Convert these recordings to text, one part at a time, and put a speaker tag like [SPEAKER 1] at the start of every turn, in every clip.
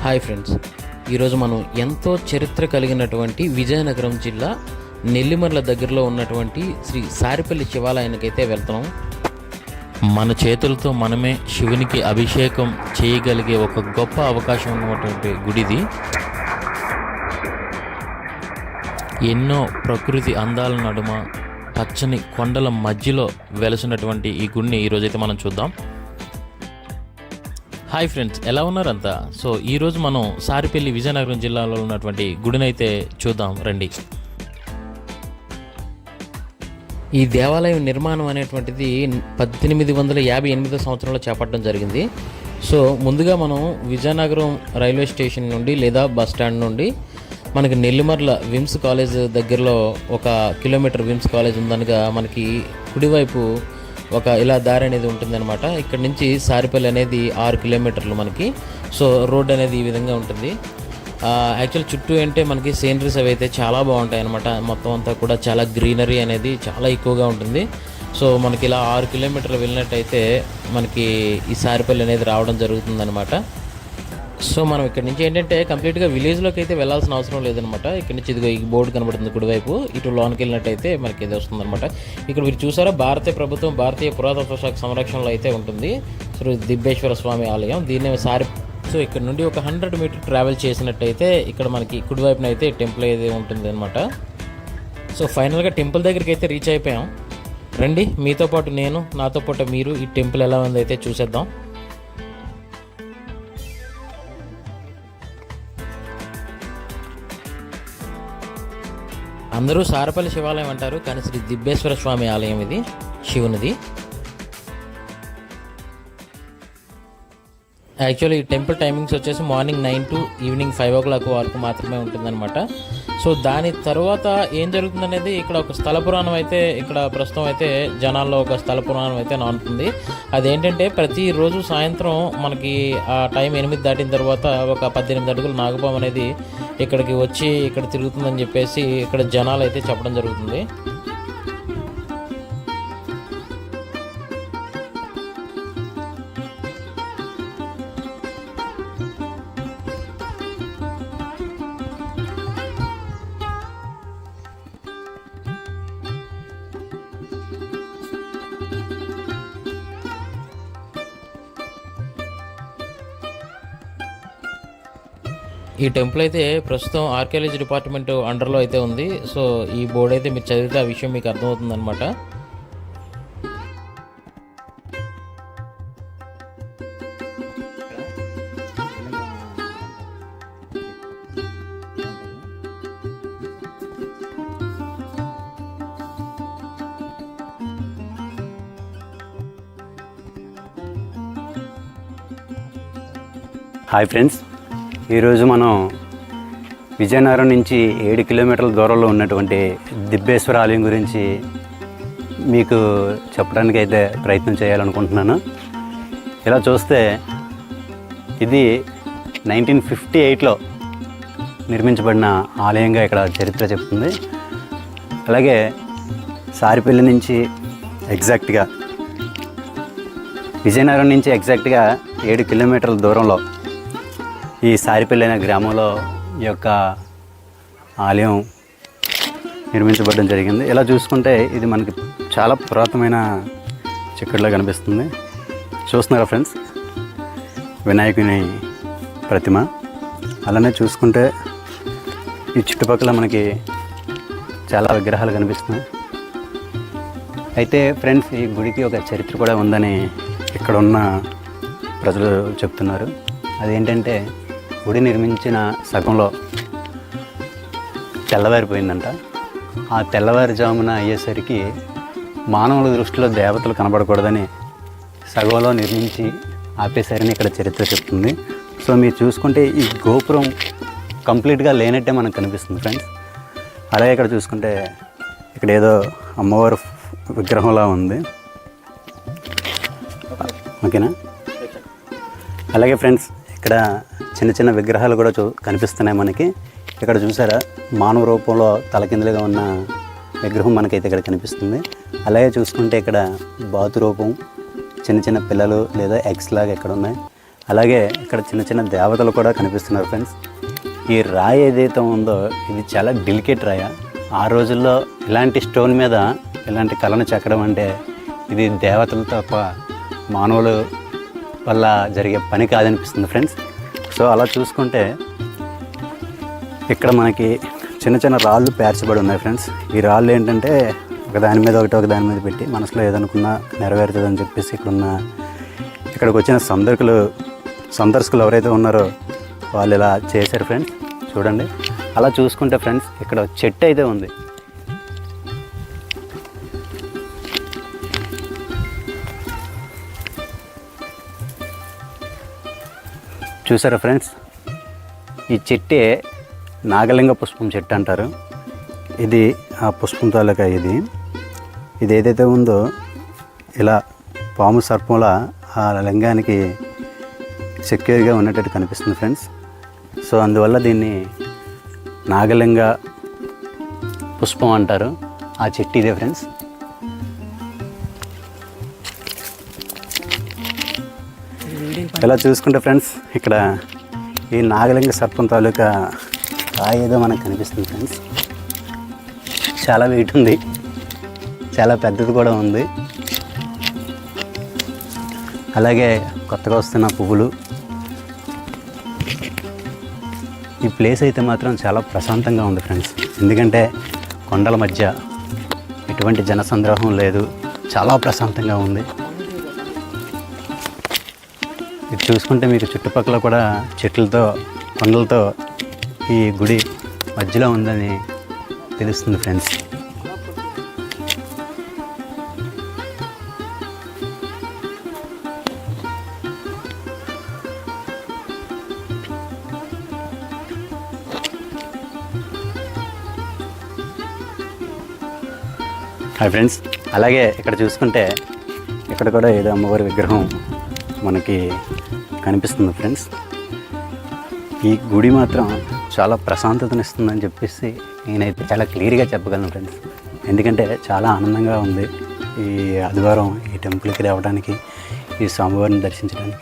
[SPEAKER 1] Hi friends, ఈరోజు మనం ఎంతో చరిత్ర కలిగినటువంటి విజయనగరం జిల్లా నెల్లిమర్ల దగ్గరలో ఉన్నటువంటి శ్రీ సారిపల్లి శివాలయానికైతే వెళ్తున్నాం. మన చేతులతో మనమే శివునికి అభిషేకం చేయగలిగే ఒక గొప్ప అవకాశం ఉన్నటువంటి గుడిది. ఎన్నో ప్రకృతి అందాల నడుమ పచ్చని కొండల మధ్యలో వెలసినటువంటి ఈ గుడిని ఈరోజైతే మనం చూద్దాం. హాయ్ ఫ్రెండ్స్, ఎలా ఉన్నారంతా? సో ఈరోజు మనం సారిపల్లి విజయనగరం జిల్లాలో ఉన్నటువంటి గుడిని అయితే చూద్దాం రండి. ఈ దేవాలయం నిర్మాణం అనేటువంటిది 1858 సంవత్సరంలో చేపట్టడం జరిగింది. సో ముందుగా మనం విజయనగరం రైల్వే స్టేషన్ నుండి లేదా బస్ స్టాండ్ నుండి మనకి నెల్లిమర్ల విమ్స్ కాలేజ్ దగ్గరలో 1 కిలోమీటర్ విమ్స్ కాలేజ్ ఉందనగా మనకి కుడివైపు ఒక ఇలా దారి అనేది ఉంటుందన్నమాట. ఇక్కడ నుంచి సారిపల్లి అనేది 6 కిలోమీటర్లు మనకి. సో రోడ్ అనేది ఈ విధంగా ఉంటుంది. యాక్చువల్ చుట్టూ అంటే మనకి సీనరీస్ అవి అయితే చాలా బాగుంటాయి అన్నమాట. మొత్తం అంతా కూడా చాలా గ్రీనరీ అనేది చాలా ఎక్కువగా ఉంటుంది. సో మనకి ఇలా 6 కిలోమీటర్లు వెళ్ళినట్టయితే మనకి ఈ సారిపల్లి అనేది రావడం జరుగుతుందన్నమాట. సో మనం ఇక్కడ నుంచి ఏంటంటే కంప్లీట్గా విలేజ్లోకి అయితే వెళ్ళాల్సిన అవసరం లేదనమాట. ఇక్కడ నుంచి ఇదిగో ఈ బోర్డు కనబడుతుంది కుడివైపు, ఇటు లోనికి వెళ్ళినట్టయితే మనకి ఇది వస్తుందన్నమాట. ఇక్కడ మీరు చూసారా, భారతీయ ప్రభుత్వం భారతీయ పురాతత్వ శాఖ సంరక్షణలో అయితే ఉంటుంది శ్రీ దిబ్బేశ్వర స్వామి ఆలయం. దీన్ని సో ఇక్కడ నుండి 100 మీటర్ ట్రావెల్ చేసినట్టయితే ఇక్కడ మనకి కుడివైపున అయితే టెంపుల్ అయితే ఉంటుంది అనమాట. సో ఫైనల్గా టెంపుల్ దగ్గరికి అయితే రీచ్ అయిపోయాం. రండి, మీతో పాటు నేను, నాతో పాటు మీరు ఈ టెంపుల్ ఎలా ఉందో అయితే చూసేద్దాం. అందరూ సారపల్లి శివాలయం అంటారు, కానీ శ్రీ దిబ్బేశ్వర స్వామి ఆలయం ఇది, శివునిది. యాక్చువల్లీ ఈ టెంపుల్ టైమింగ్స్ వచ్చేసి మార్నింగ్ 9 to ఈవినింగ్ 5 o'clock వరకు మాత్రమే ఉంటుందన్నమాట. సో దాని తర్వాత ఏం జరుగుతుందనేది ఇక్కడ ఒక స్థల పురాణం అయితే ఇక్కడ ప్రస్తుతం అయితే జనాల్లో ఒక స్థల పురాణం అయితే నానుతుంది. అదేంటంటే ప్రతిరోజు సాయంత్రం మనకి ఆ టైం 8 దాటిన తర్వాత ఒక 18 అడుగుల నాగపాము అనేది ఇక్కడికి వచ్చి ఇక్కడ తిరుగుతుందని చెప్పేసి ఇక్కడ జనాలు అయితే చెప్పడం జరుగుతుంది. ఈ టెంపుల్ అయితే ప్రస్తుతం ఆర్కియాలజీ డిపార్ట్మెంట్ అండర్లో అయితే ఉంది. సో ఈ బోర్డు అయితే మీరు చదివితే ఆ విషయం మీకు అర్థమవుతుంది అనమాట.
[SPEAKER 2] హాయ్ ఫ్రెండ్స్, ఈరోజు మనం విజయనగరం నుంచి 7 కిలోమీటర్ల దూరంలో ఉన్నటువంటి దిబ్బేశ్వర ఆలయం గురించి మీకు చెప్పడానికి అయితే ప్రయత్నం చేయాలనుకుంటున్నాను. ఇలా చూస్తే ఇది 1958లో నిర్మించబడిన ఆలయంగా ఇక్కడ చరిత్ర చెప్తుంది. అలాగే సారిపల్లి నుంచి ఎగ్జాక్ట్గా విజయనగరం నుంచి ఎగ్జాక్ట్గా 7 కిలోమీటర్ల దూరంలో ఈ సారిపల్లి అనే గ్రామంలో ఈ యొక్క ఆలయం నిర్మించబడడం జరిగింది. ఇలా చూసుకుంటే ఇది మనకి చాలా పురాతనమైన చిక్కడిలో కనిపిస్తుంది. చూస్తున్నారా ఫ్రెండ్స్, వినాయకుని ప్రతిమ. అలానే చూసుకుంటే ఈ చుట్టుపక్కల మనకి చాలా విగ్రహాలు కనిపిస్తున్నాయి. అయితే ఫ్రెండ్స్, ఈ గుడికి ఒక చరిత్ర కూడా ఉందని ఇక్కడ ఉన్న ప్రజలు చెప్తున్నారు. అదేంటంటే గుడి నిర్మించిన సగంలో తెల్లవారిపోయిందంట. ఆ తెల్లవారుజామున అయ్యేసరికి మానవుల దృష్టిలో దేవతలు కనబడకూడదని సగంలో నిర్మించి ఆపేశారని ఇక్కడ చరిత్ర చెప్తుంది. సో మీరు చూసుకుంటే ఈ గోపురం కంప్లీట్గా లేనట్టే మనకు కనిపిస్తుంది ఫ్రెండ్స్. అలాగే ఇక్కడ చూసుకుంటే ఇక్కడ ఏదో అమ్మవారు విగ్రహంలా ఉంది. ఓకేనా? అలాగే ఫ్రెండ్స్, ఇక్కడ చిన్న చిన్న విగ్రహాలు కూడా కనిపిస్తున్నాయి మనకి. ఇక్కడ చూసారా, మానవ రూపంలో తలకిందులుగా ఉన్న విగ్రహం మనకైతే ఇక్కడ కనిపిస్తుంది. అలాగే చూసుకుంటే ఇక్కడ బాతు రూపం, చిన్న చిన్న పిల్లలు లేదా ఎగ్స్ లాగా ఇక్కడ ఉన్నాయి. అలాగే ఇక్కడ చిన్న చిన్న దేవతలు కూడా కనిపిస్తున్నారు ఫ్రెండ్స్. ఈ రాయి ఏదైతే ఉందో ఇది చాలా డెలికేట్ రాయ. ఆ రోజుల్లో ఇలాంటి స్టోన్ మీద ఇలాంటి కళను చెక్కడం అంటే ఇది దేవతలు తప్ప మానవులు వల్ల జరిగే పని కాదనిపిస్తుంది ఫ్రెండ్స్. సో అలా చూసుకుంటే ఇక్కడ మనకి చిన్న చిన్న రాళ్ళు పేర్చబడి ఉన్నాయి ఫ్రెండ్స్. ఈ రాళ్ళు ఏంటంటే ఒక దాని మీద పెట్టి మనసులో ఏదనుకున్నా నెరవేరుతుందని చెప్పేసి ఇక్కడికి వచ్చిన సందర్శకులు ఎవరైతే ఉన్నారో వాళ్ళు ఇలా చేశారు ఫ్రెండ్స్. చూడండి, అలా చూసుకుంటే ఫ్రెండ్స్ ఇక్కడ చెట్టు అయితే ఉంది. చూసారా ఫ్రెండ్స్, ఈ చెట్టే నాగలింగ పుష్పం చెట్టు అంటారు. ఇది ఆ పుష్పం తాలూకా ఇది ఏదైతే ఉందో ఇలా పాము సర్పంల ఆ లింగానికి సెక్యూర్గా ఉన్నట్టు కనిపిస్తుంది ఫ్రెండ్స్. సో అందువల్ల దీన్ని నాగలింగ పుష్పం అంటారు. ఆ చెట్టు ఇదే ఫ్రెండ్స్. ఇలా చూసుకుంటే ఫ్రెండ్స్ ఇక్కడ ఈ నాగలింగ సర్పం తాలూకా రాయి ఏదో మనకు కనిపిస్తుంది ఫ్రెండ్స్. చాలా వెయిట్ ఉంది, చాలా పెద్దది కూడా ఉంది. అలాగే కొత్తగా వస్తున్న పువ్వులు. ఈ ప్లేస్ అయితే మాత్రం చాలా ప్రశాంతంగా ఉంది ఫ్రెండ్స్. ఎందుకంటే కొండల మధ్య ఎటువంటి జనసంద్రోహం లేదు, చాలా ప్రశాంతంగా ఉంది. ఇది చూసుకుంటే మీకు చుట్టుపక్కల కూడా చెట్లతో కొండలతో ఈ గుడి మధ్యలో ఉందని తెలుస్తుంది ఫ్రెండ్స్. హాయ్ ఫ్రెండ్స్, అలాగే ఇక్కడ చూసుకుంటే ఇక్కడ కూడా ఏదో అమ్మవారి విగ్రహం మనకి కనిపిస్తుంది ఫ్రెండ్స్. ఈ గుడి మాత్రం చాలా ప్రశాంతతనిస్తుందని చెప్పేసి నేనైతే చాలా క్లియర్గా చెప్పగలను ఫ్రెండ్స్. ఎందుకంటే చాలా ఆనందంగా ఉంది ఈ ఆదివారం ఈ టెంపుల్కి రావడానికి, ఈ స్వామివారిని దర్శించడానికి.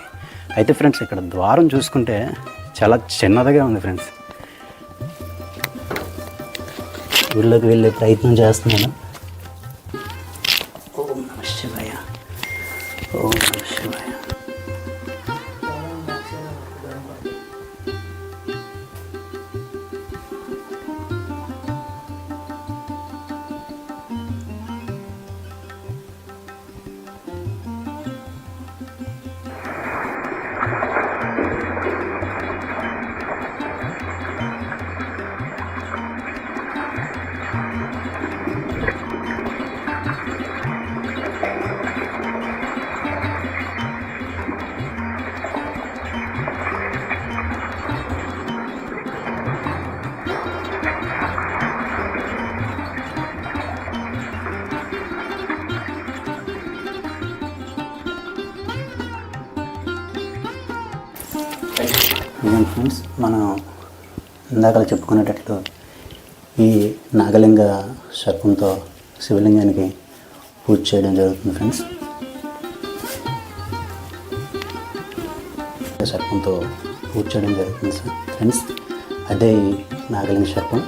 [SPEAKER 2] అయితే ఫ్రెండ్స్ ఇక్కడ ద్వారం చూసుకుంటే చాలా చిన్నదిగా ఉంది ఫ్రెండ్స్. గుడిలోకి వెళ్ళే ప్రయత్నం చేస్తున్నాను. ఓం నమః శివాయ, ఓం నమః శివాయ. ఇదండి ఫ్రెండ్స్, మనం ఇందాక చెప్పుకునేటట్లు ఈ నాగలింగ సర్పంతో శివలింగానికి పూజ చేయడం జరుగుతుంది ఫ్రెండ్స్. సర్పంతో పూజ చేయడం జరుగుతుంది ఫ్రెండ్స్. అదే ఈ నాగలింగ సర్పం.